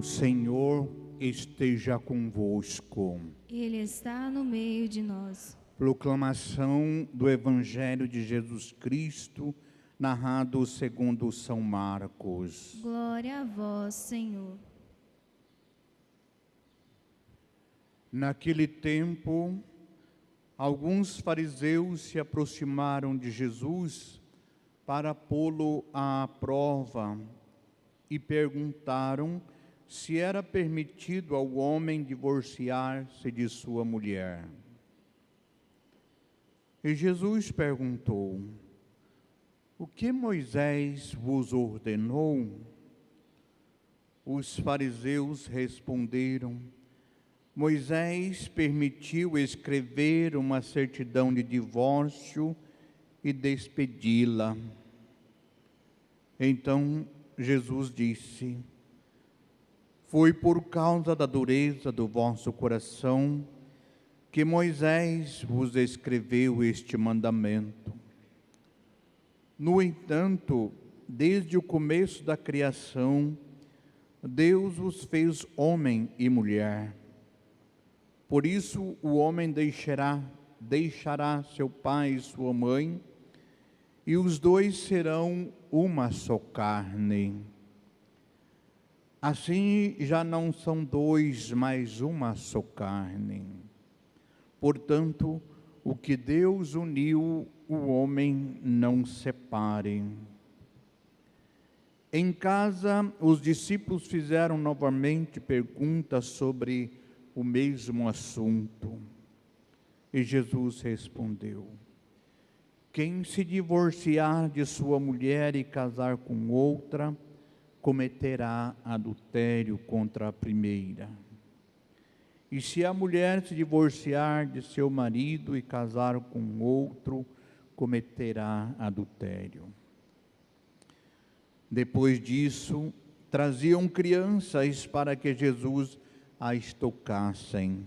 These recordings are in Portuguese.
Senhor esteja convosco. Ele está no meio de nós. Proclamação do Evangelho de Jesus Cristo, narrado segundo São Marcos. Glória a vós, Senhor. Naquele tempo, alguns fariseus se aproximaram de Jesus para pô-lo à prova e perguntaram se era permitido ao homem divorciar-se de sua mulher. E Jesus perguntou: o que Moisés vos ordenou? Os fariseus responderam: Moisés permitiu escrever uma certidão de divórcio e despedi-la. Então Jesus disse: foi por causa da dureza do vosso coração que Moisés vos escreveu este mandamento. No entanto, desde o começo da criação, Deus os fez homem e mulher. Por isso o homem deixará seu pai e sua mãe, e os dois serão uma só carne. Assim já não são dois, mas uma só carne. Portanto, o que Deus uniu, o homem não separe. Em casa, os discípulos fizeram novamente perguntas sobre o mesmo assunto. E Jesus respondeu: quem se divorciar de sua mulher e casar com outra, cometerá adultério contra a primeira. E se a mulher se divorciar de seu marido e casar com outro, cometerá adultério. Depois disso, traziam crianças para que Jesus as tocassem.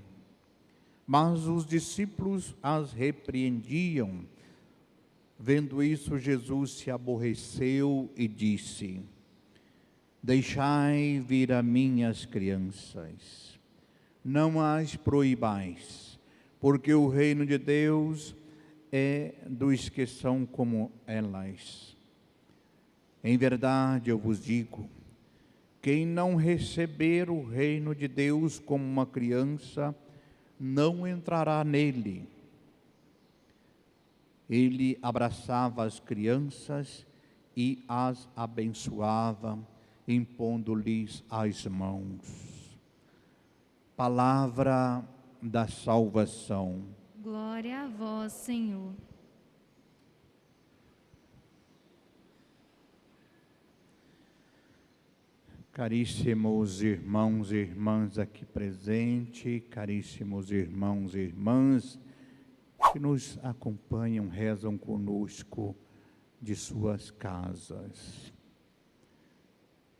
Mas os discípulos as repreendiam. Vendo isso, Jesus se aborreceu e disse: deixai vir a mim as crianças, não as proibais, porque o reino de Deus é dos que são como elas. Em verdade eu vos digo, quem não receber o reino de Deus como uma criança, não entrará nele. Ele abraçava as crianças e as abençoava, impondo-lhes as mãos. Palavra da salvação. Glória a vós, Senhor. Caríssimos irmãos e irmãs aqui presentes, caríssimos irmãos e irmãs que nos acompanham, rezam conosco de suas casas.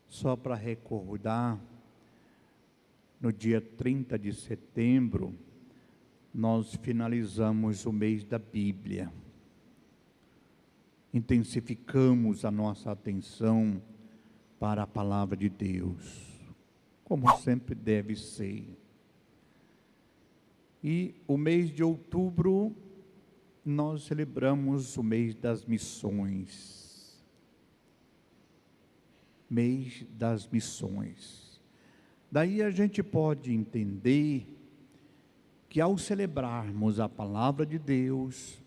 Só para recordar, no dia 30 de setembro, nós finalizamos o mês da Bíblia. Intensificamos a nossa atenção para a palavra de Deus, como sempre deve ser. E o mês de outubro, nós celebramos o mês das missões. Mês das missões. Daí a gente pode entender que ao celebrarmos a palavra de Deus,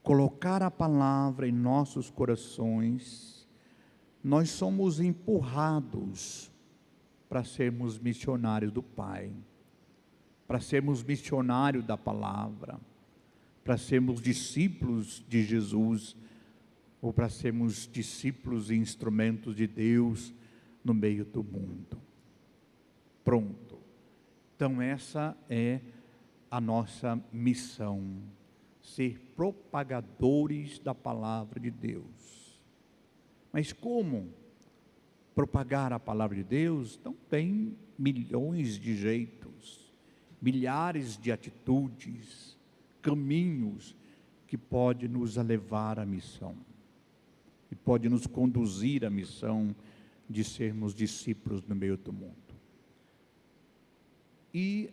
colocar a palavra em nossos corações, nós somos empurrados para sermos missionários do Pai, para sermos missionários da palavra, para sermos discípulos de Jesus, ou para sermos discípulos e instrumentos de Deus no meio do mundo. Pronto. Então essa é a nossa missão, ser propagadores da palavra de Deus. Mas como propagar a palavra de Deus? Então tem milhões de jeitos, milhares de atitudes, caminhos que podem nos levar à missão. E pode nos conduzir à missão de sermos discípulos no meio do mundo. E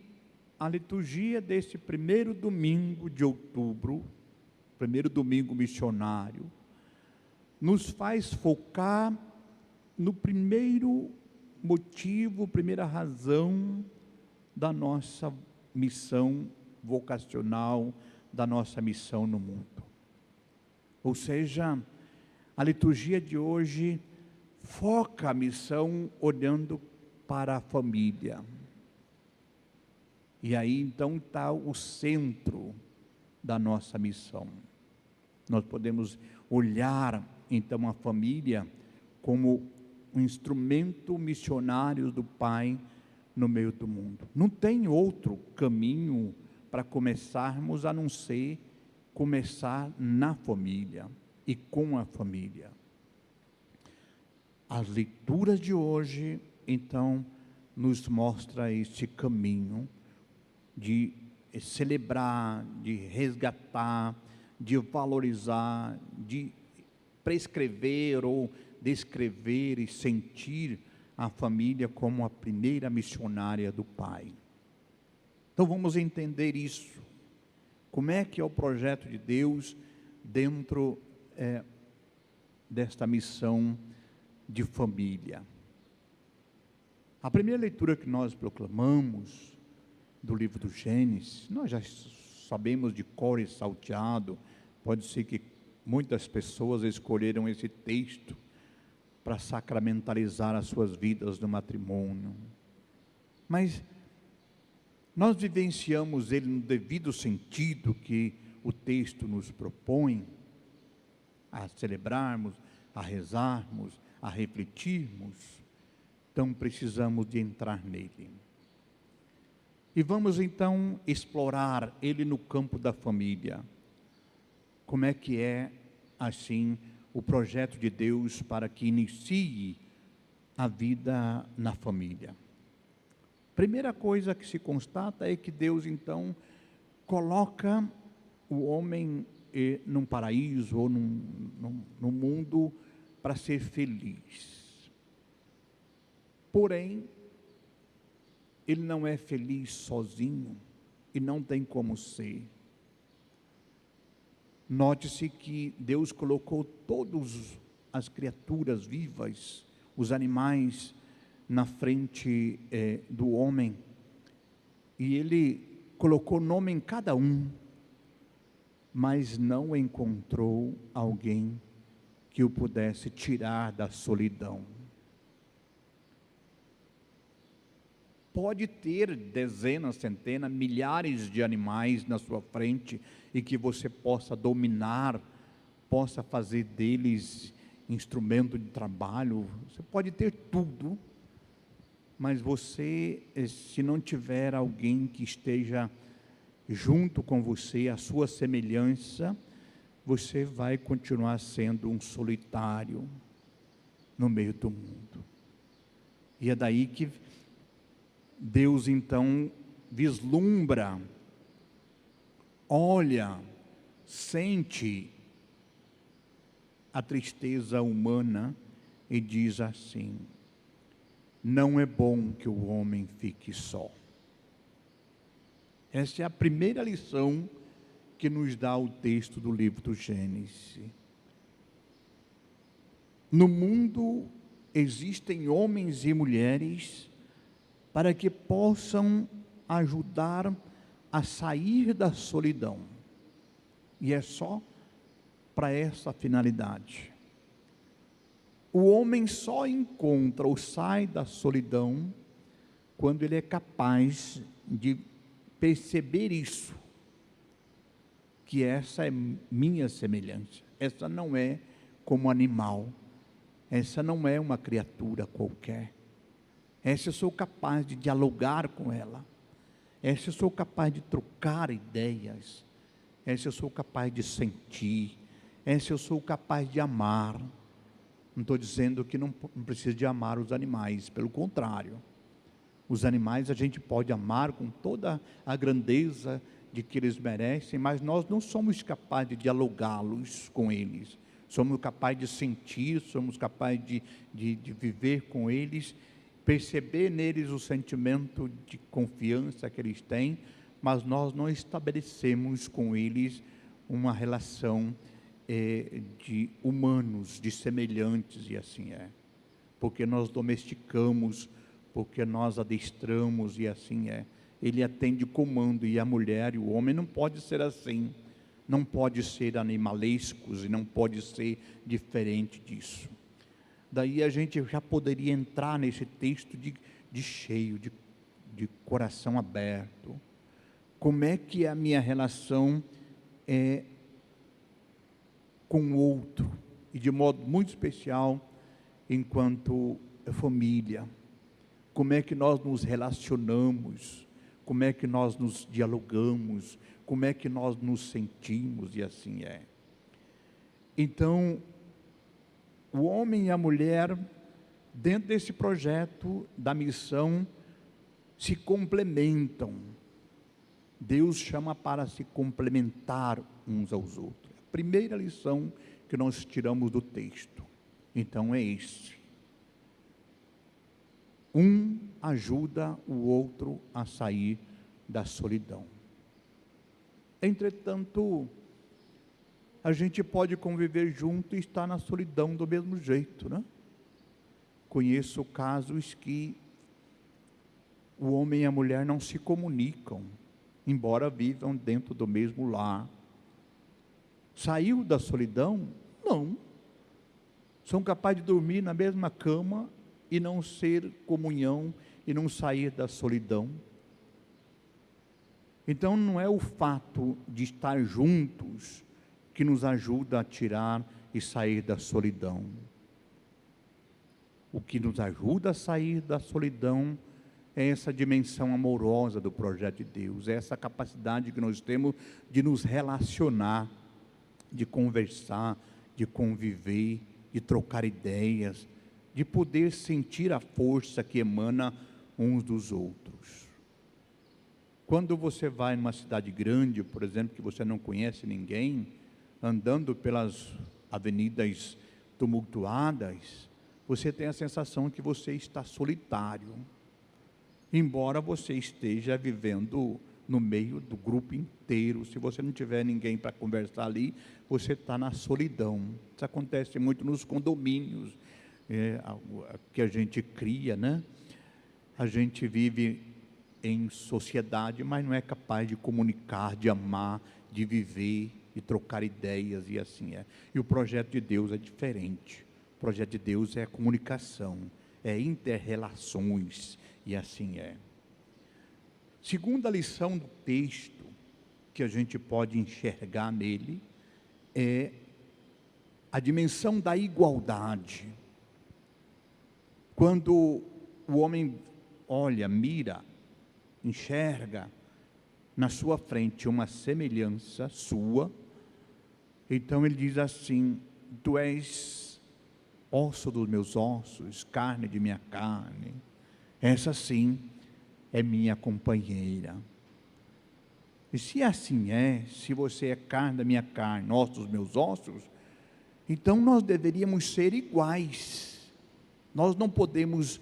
a liturgia desse primeiro domingo de outubro, primeiro domingo missionário, nos faz focar no primeiro motivo, primeira razão da nossa missão vocacional, da nossa missão no mundo. Ou seja, a liturgia de hoje foca a missão olhando para a família. E aí então está o centro da nossa missão. Nós podemos olhar então a família como um instrumento missionário do Pai no meio do mundo. Não tem outro caminho para começarmos a não ser começar na família e com a família. As leituras de hoje, então, nos mostra este caminho de celebrar, de resgatar, de valorizar, de prescrever ou descrever e sentir a família como a primeira missionária do Pai. Então vamos entender isso. Como é que é o projeto de Deus dentro desta missão de família? A primeira leitura que nós proclamamos do livro do Gênesis, nós já sabemos de cor e salteado, pode ser que muitas pessoas escolheram esse texto para sacramentalizar as suas vidas no matrimônio, mas nós vivenciamos ele no devido sentido que o texto nos propõe a celebrarmos, a rezarmos, a refletirmos. Então precisamos de entrar nele. E vamos então explorar ele no campo da família. Como é que é, assim, o projeto de Deus para que inicie a vida na família? Primeira coisa que se constata é que Deus, então, coloca o homem num paraíso ou num mundo para ser feliz. Porém, ele não é feliz sozinho e não tem como ser. Note-se que Deus colocou todas as criaturas vivas, os animais, na frente do homem, e ele colocou nome em cada um, mas não encontrou alguém que o pudesse tirar da solidão. Pode ter dezenas, centenas, milhares de animais na sua frente e que você possa dominar, possa fazer deles instrumento de trabalho. Você pode ter tudo, mas você, se não tiver alguém que esteja junto com você, a sua semelhança, você vai continuar sendo um solitário no meio do mundo. E é daí que Deus então vislumbra, olha, sente a tristeza humana e diz assim: não é bom que o homem fique só. Essa é a primeira lição que nos dá o texto do livro do Gênesis. No mundo existem homens e mulheres para que possam ajudar a sair da solidão. E é só para essa finalidade. O homem só encontra ou sai da solidão quando ele é capaz de perceber isso, que essa é minha semelhança, essa não é como animal, essa não é uma criatura qualquer, essa eu sou capaz de dialogar com ela, essa eu sou capaz de trocar ideias, essa eu sou capaz de sentir, essa eu sou capaz de amar. Não estou dizendo que não precisa de amar os animais, pelo contrário. Os animais a gente pode amar com toda a grandeza de que eles merecem, mas nós não somos capazes de dialogá-los com eles. Somos capazes de sentir, somos capazes de viver com eles, perceber neles o sentimento de confiança que eles têm, mas nós não estabelecemos com eles uma relação de humanos, de semelhantes, e assim é. Porque nós domesticamos, porque nós adestramos, e assim é. Ele atende comando, e a mulher e o homem não pode ser assim. Não pode ser animalescos, e não pode ser diferente disso. Daí a gente já poderia entrar nesse texto de cheio, de coração aberto. Como é que é a minha relação com o outro, e de modo muito especial, enquanto família. Como é que nós nos relacionamos, como é que nós nos dialogamos, como é que nós nos sentimos, e assim é. Então, o homem e a mulher, dentro desse projeto da missão, se complementam. Deus chama para se complementar uns aos outros. A primeira lição que nós tiramos do texto, então, é esse. Um ajuda o outro a sair da solidão. Entretanto, a gente pode conviver junto e estar na solidão do mesmo jeito, né? Conheço casos que o homem e a mulher não se comunicam, embora vivam dentro do mesmo lar. Saiu da solidão? Não. São capazes de dormir na mesma cama e não ser comunhão e não sair da solidão. Então não é o fato de estar juntos que nos ajuda a tirar e sair da solidão. O que nos ajuda a sair da solidão é essa dimensão amorosa do projeto de Deus, é essa capacidade que nós temos de nos relacionar, de conversar, de conviver, de trocar ideias, de poder sentir a força que emana uns dos outros. Quando você vai numa cidade grande, por exemplo, que você não conhece ninguém, andando pelas avenidas tumultuadas, você tem a sensação que você está solitário, embora você esteja vivendo no meio do grupo inteiro. Se você não tiver ninguém para conversar ali, você está na solidão. Isso acontece muito nos condomínios que a gente cria, né? A gente vive em sociedade, mas não é capaz de comunicar, de amar, de viver, de trocar ideias, e assim é. E o projeto de Deus é diferente. O projeto de Deus é comunicação, é inter-relações, e assim é. Segunda lição do texto, que a gente pode enxergar nele, é a dimensão da igualdade. Quando o homem olha, mira, enxerga na sua frente uma semelhança sua, então ele diz assim: tu és osso dos meus ossos, carne de minha carne, essa sim é minha companheira. E se assim é, se você é carne da minha carne, osso dos meus ossos, então nós deveríamos ser iguais. Nós não podemos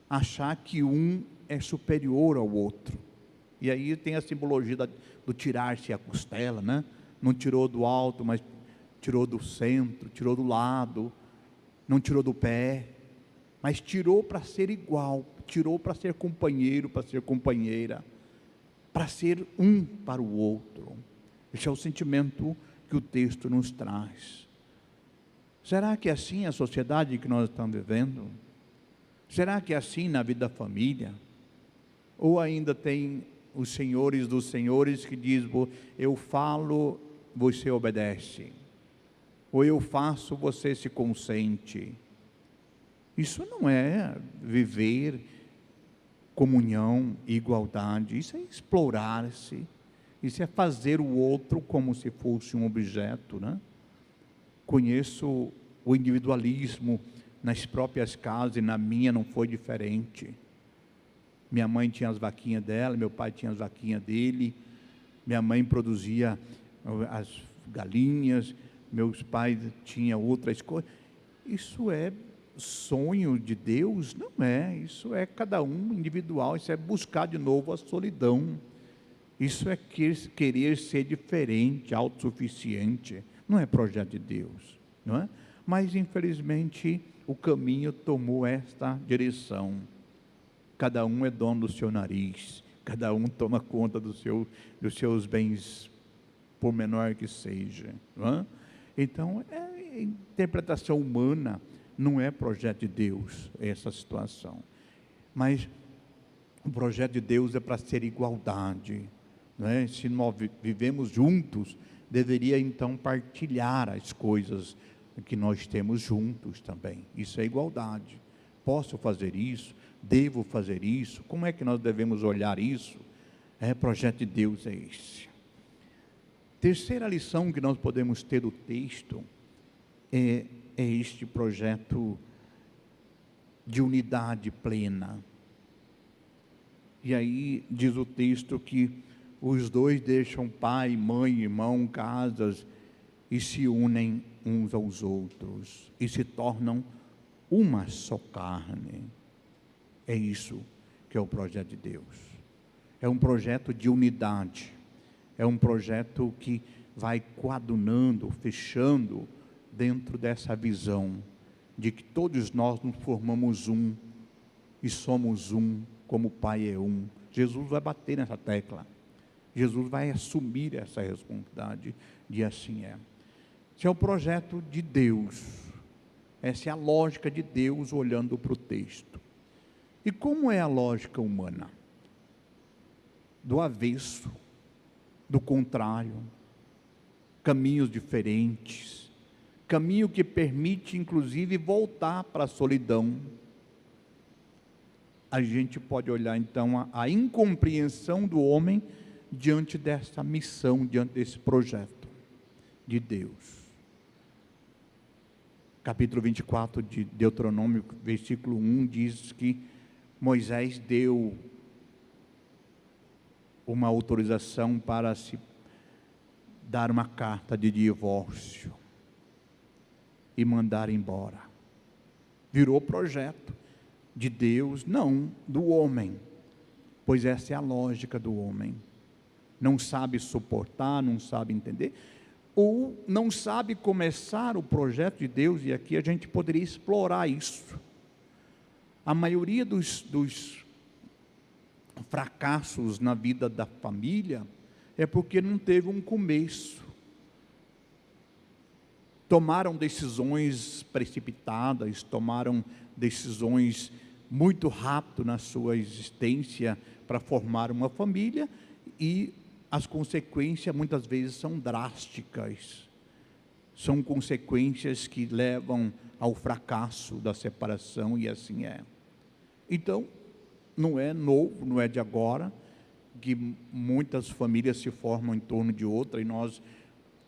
achar que um é superior ao outro. E aí tem a simbologia do tirar-se a costela, né? Não tirou do alto, mas tirou do centro, tirou do lado, não tirou do pé, mas tirou para ser igual, tirou para ser companheiro, para ser companheira, para ser um para o outro. Esse é o sentimento que o texto nos traz. Será que é assim a sociedade que nós estamos vivendo? Será que é assim na vida da família? Ou ainda tem os senhores dos senhores que dizem: eu falo, você obedece, ou eu faço, você se consente? Isso não é viver comunhão, igualdade. Isso é explorar-se, isso é fazer o outro como se fosse um objeto, né? Conheço o individualismo nas próprias casas, e na minha não foi diferente. Minha mãe tinha as vaquinhas dela, meu pai tinha as vaquinhas dele, minha mãe produzia as galinhas, meus pais tinham outras coisas. Isso é sonho de Deus, não é. Isso é cada um individual, isso é buscar de novo a solidão. Isso é querer ser diferente, autossuficiente. Não é projeto de Deus, não é? Mas infelizmente o caminho tomou esta direção. Cada um é dono do seu nariz, cada um toma conta dos seus bens, por menor que seja, não é? Então, é interpretação humana, não é projeto de Deus essa situação. Mas o projeto de Deus é para ser igualdade, não é? Se nós vivemos juntos, deveria então partilhar as coisas que nós temos juntos também. Isso é igualdade. Posso fazer isso? Devo fazer isso? Como é que nós devemos olhar isso? Projeto de Deus é esse. Terceira lição que nós podemos ter do texto é este projeto de unidade plena. E aí diz o texto que os dois deixam pai, mãe, irmão, casas e se unem uns aos outros e se tornam uma só carne. É isso que é o projeto de Deus. É um projeto de unidade. É um projeto que vai coadunando, fechando dentro dessa visão de que todos nós nos formamos um e somos um, como o Pai é um. Jesus vai bater nessa tecla. Jesus vai assumir essa responsabilidade de assim é. Esse é o projeto de Deus. Essa é a lógica de Deus olhando para o texto. E como é a lógica humana? Do avesso, do contrário, caminhos diferentes, caminho que permite inclusive voltar para a solidão. A gente pode olhar então a incompreensão do homem diante dessa missão, diante desse projeto de Deus. Capítulo 24 de Deuteronômio, versículo 1, diz que Moisés deu uma autorização para se dar uma carta de divórcio e mandar embora. Virou projeto de Deus, não do homem, pois essa é a lógica do homem. Não sabe suportar, não sabe entender, ou não sabe começar o projeto de Deus, e aqui a gente poderia explorar isso. A maioria dos fracassos na vida da família é porque não teve um começo. Tomaram decisões precipitadas, tomaram decisões muito rápido na sua existência para formar uma família, e as consequências muitas vezes são drásticas. São consequências que levam ao fracasso da separação, e assim é. Então, não é novo, não é de agora, que muitas famílias se formam em torno de outra, e nós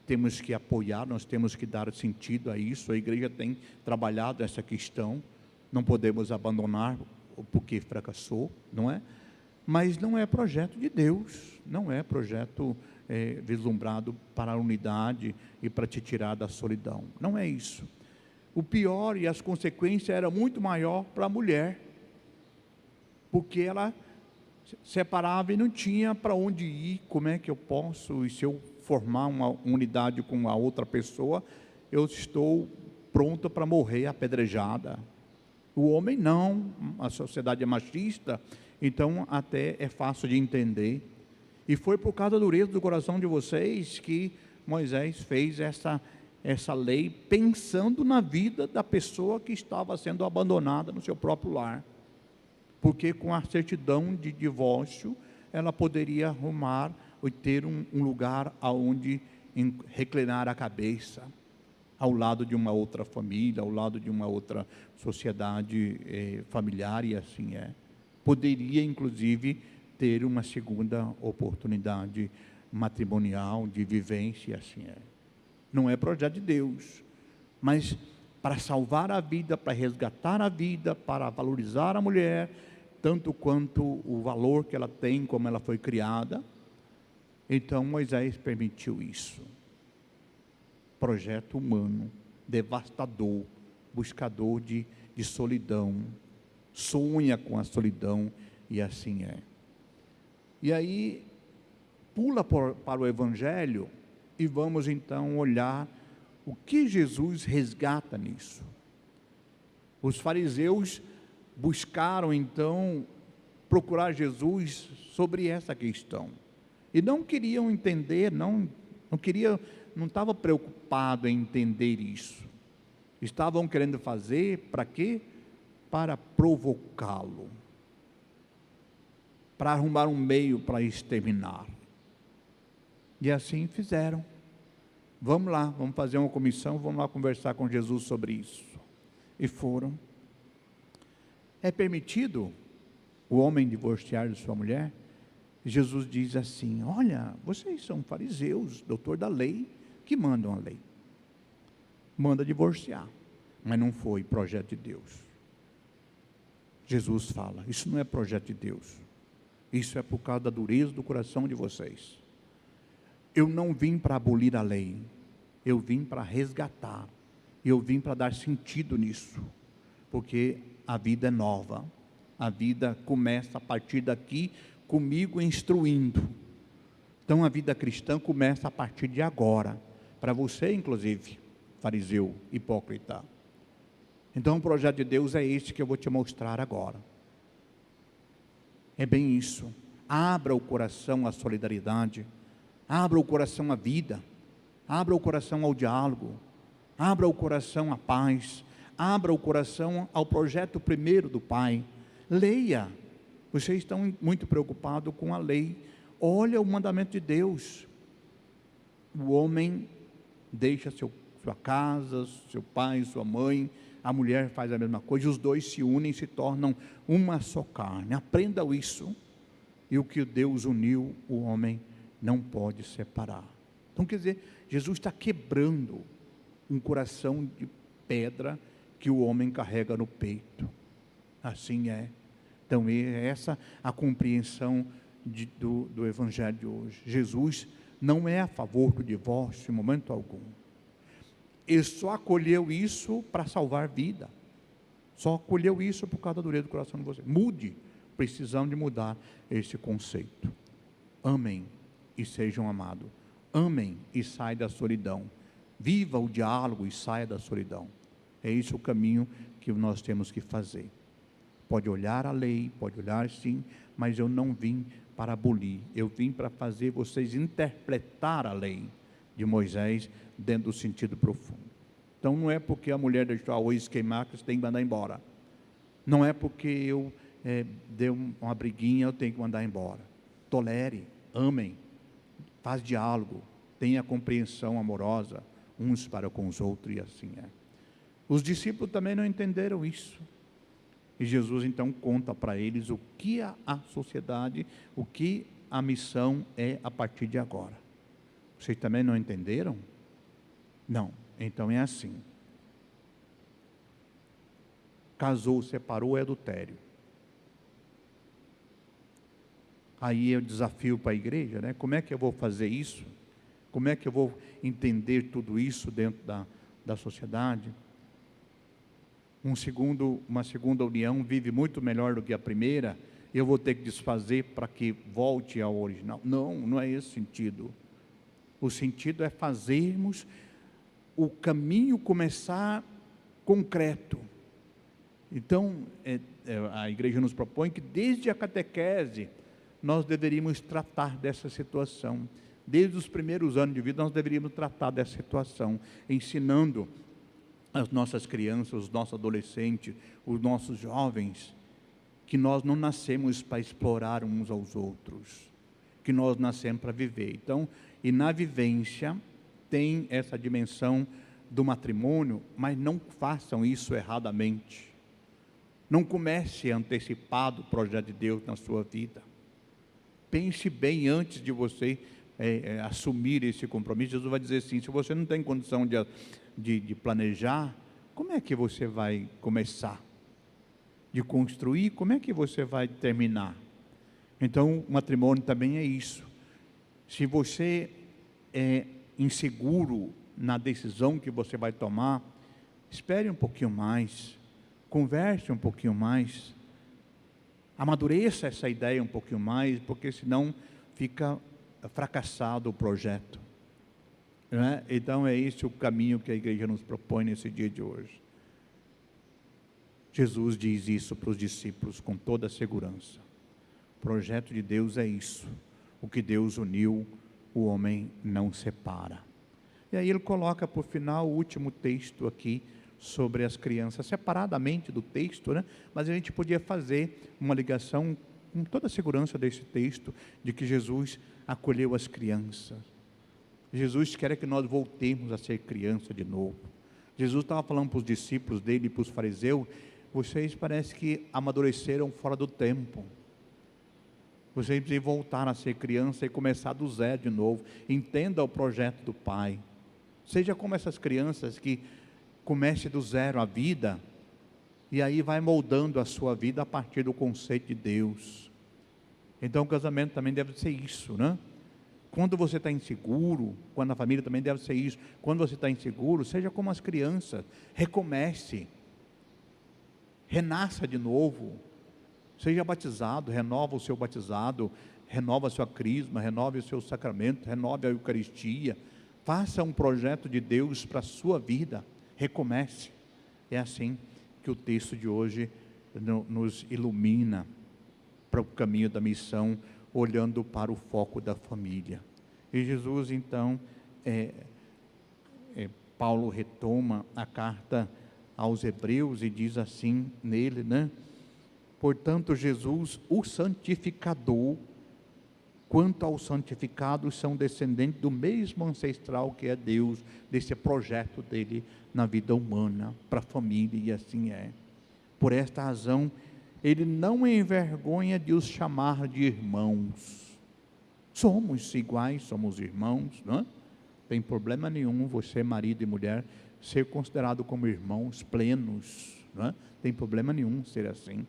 temos que apoiar, nós temos que dar sentido a isso. A igreja tem trabalhado essa questão, não podemos abandonar porque fracassou, não é? Mas não é projeto de Deus, não é projeto vislumbrado para a unidade e para te tirar da solidão, não é isso. O pior, e as consequências eram muito maior para a mulher, porque ela separava e não tinha para onde ir. Como é que eu posso, e se eu formar uma unidade com a outra pessoa, eu estou pronta para morrer apedrejada. O homem não, a sociedade é machista, então até é fácil de entender. E foi por causa da dureza do coração de vocês que Moisés fez essa lei, pensando na vida da pessoa que estava sendo abandonada no seu próprio lar. Porque com a certidão de divórcio, ela poderia arrumar ou ter um lugar aonde reclinar a cabeça, ao lado de uma outra família, ao lado de uma outra sociedade familiar, e assim é. Poderia, inclusive, ter uma segunda oportunidade matrimonial, de vivência, e assim é. Não é projeto de Deus, mas para salvar a vida, para resgatar a vida, para valorizar a mulher, tanto quanto o valor que ela tem, como ela foi criada. Então Moisés permitiu isso. Projeto humano, devastador, buscador de de solidão, sonha com a solidão, e assim é. E aí, pula para o Evangelho, e vamos então olhar o que Jesus resgata nisso. Os fariseus buscaram então procurar Jesus sobre essa questão, e não queriam entender, não estava preocupado em entender isso. Estavam querendo fazer para quê? Para provocá-lo, para arrumar um meio para exterminar. E assim fizeram. Vamos lá, vamos fazer uma comissão, vamos lá conversar com Jesus sobre isso. E foram. É permitido o homem divorciar de sua mulher? Jesus diz assim: olha, vocês são fariseus, doutor da lei, que mandam a lei. Manda divorciar, mas não foi projeto de Deus. Jesus fala, isso não é projeto de Deus, isso é por causa da dureza do coração de vocês. Eu não vim para abolir a lei, eu vim para resgatar, eu vim para dar sentido nisso, porque a vida é nova, a vida começa a partir daqui, comigo instruindo. Então a vida cristã começa a partir de agora, para você inclusive, fariseu, hipócrita. Então o projeto de Deus é este que eu vou te mostrar agora. É bem isso. Abra o coração à solidariedade, abra o coração à vida, abra o coração ao diálogo, abra o coração à paz, abra o coração ao projeto primeiro do Pai. Leia. Vocês estão muito preocupados com a lei. Olha o mandamento de Deus. O homem deixa sua casa, seu pai, sua mãe, a mulher faz a mesma coisa, os dois se unem e se tornam uma só carne. Aprenda isso. E o que Deus uniu, o homem não pode separar. Então quer dizer, Jesus está quebrando um coração de pedra que o homem carrega no peito. Assim é. Então é essa a compreensão do Evangelho de hoje. Jesus não é a favor do divórcio em momento algum. Ele só acolheu isso para salvar vida. Só acolheu isso por causa da dureza do coração de você. Mude, precisamos de mudar esse conceito. Amem e sejam amados. Amem e saiam da solidão. Viva o diálogo e saia da solidão. É esse o caminho que nós temos que fazer. Pode olhar a lei, pode olhar sim, mas eu não vim para abolir. Eu vim para fazer vocês interpretar a lei de Moisés dentro do sentido profundo. Então não é porque a mulher deixou o arroz queimar que você tem que mandar embora. Não é porque eu dei uma briguinha, eu tenho que mandar embora. Tolere, amem, faz diálogo, tenha compreensão amorosa uns para com os outros, e assim é. Os discípulos também não entenderam isso. E Jesus então conta para eles o que a sociedade, o que a missão é a partir de agora. Vocês também não entenderam? Não, então é assim. Casou, separou, é adultério. Aí é o desafio para a igreja, né? Como é que eu vou fazer isso? Como é que eu vou entender tudo isso dentro da sociedade? Uma segunda união vive muito melhor do que a primeira, eu vou ter que desfazer para que volte ao original. Não, não é esse o sentido. O sentido é fazermos o caminho começar concreto. Então, a igreja nos propõe que desde a catequese, nós deveríamos tratar dessa situação. Desde os primeiros anos de vida, nós deveríamos tratar dessa situação, ensinando as nossas crianças, os nossos adolescentes, os nossos jovens, que nós não nascemos para explorar uns aos outros, que nós nascemos para viver. Então, e na vivência, tem essa dimensão do matrimônio, mas não façam isso erradamente. Não comece antecipado o projeto de Deus na sua vida. Pense bem antes de você assumir esse compromisso. Jesus vai dizer assim, se você não tem condição de planejar, como é que você vai começar? De construir, como é que você vai terminar? Então, o matrimônio também é isso. Se você é inseguro na decisão que você vai tomar, espere um pouquinho mais, converse um pouquinho mais, amadureça essa ideia um pouquinho mais, porque senão fica fracassado o projeto, não é? Então é esse o caminho que a igreja nos propõe nesse dia de hoje. Jesus diz isso para os discípulos com toda a segurança. O projeto de Deus é isso. O que Deus uniu, o homem não separa. E aí ele coloca por final o último texto aqui sobre as crianças, separadamente do texto, né? Mas a gente podia fazer uma ligação com toda a segurança desse texto, de que Jesus acolheu as crianças. Jesus quer que nós voltemos a ser criança de novo. Jesus estava falando para os discípulos dele e para os fariseus: vocês parece que amadureceram fora do tempo. Vocês precisam voltar a ser criança e começar do zero de novo. Entenda o projeto do Pai. Seja como essas crianças que comecem do zero a vida, e aí vai moldando a sua vida a partir do conceito de Deus. Então o casamento também deve ser isso, né? Quando você está inseguro, quando a família também deve ser isso. Quando você está inseguro, seja como as crianças. Recomece. Renasça de novo. Seja batizado, renova o seu batizado, renova a sua crisma, renove o seu sacramento, renove a Eucaristia. Faça um projeto de Deus para a sua vida. Recomece. É assim que o texto de hoje nos ilumina para o caminho da missão, olhando para o foco da família. E Jesus então, Paulo retoma a carta aos Hebreus e diz assim nele, né? Portanto, Jesus, o santificador, quanto aos santificados, são descendentes do mesmo ancestral que é Deus, desse projeto dele na vida humana, para a família, e assim é. Por esta razão, ele não envergonha de os chamar de irmãos. Somos iguais, somos irmãos, não é? Tem problema nenhum você, marido e mulher, ser considerado como irmãos plenos, não é? Tem problema nenhum ser assim.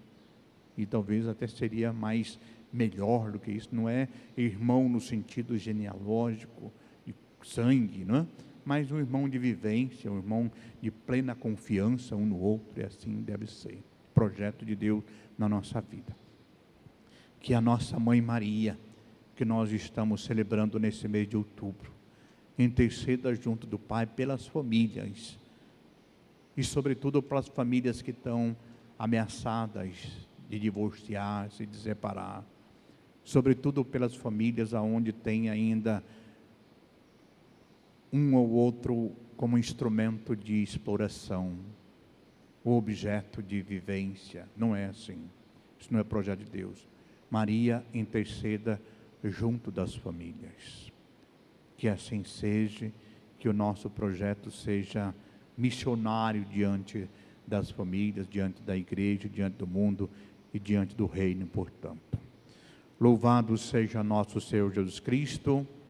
E talvez até seria mais melhor do que isso. Não é irmão no sentido genealógico, de sangue, não é? Mas um irmão de vivência, um irmão de plena confiança um no outro, e assim deve ser. Projeto de Deus na nossa vida. Que a nossa Mãe Maria, que nós estamos celebrando nesse mês de outubro, interceda junto do Pai pelas famílias, e sobretudo pelas famílias que estão ameaçadas de divorciar-se, de separar, sobretudo pelas famílias aonde tem ainda um ou outro como instrumento de exploração, o objeto de vivência. Não é assim, isso não é projeto de Deus. Maria, interceda junto das famílias, que assim seja, que o nosso projeto seja missionário diante das famílias, diante da igreja, diante do mundo e diante do reino, portanto. Louvado seja nosso Senhor Jesus Cristo.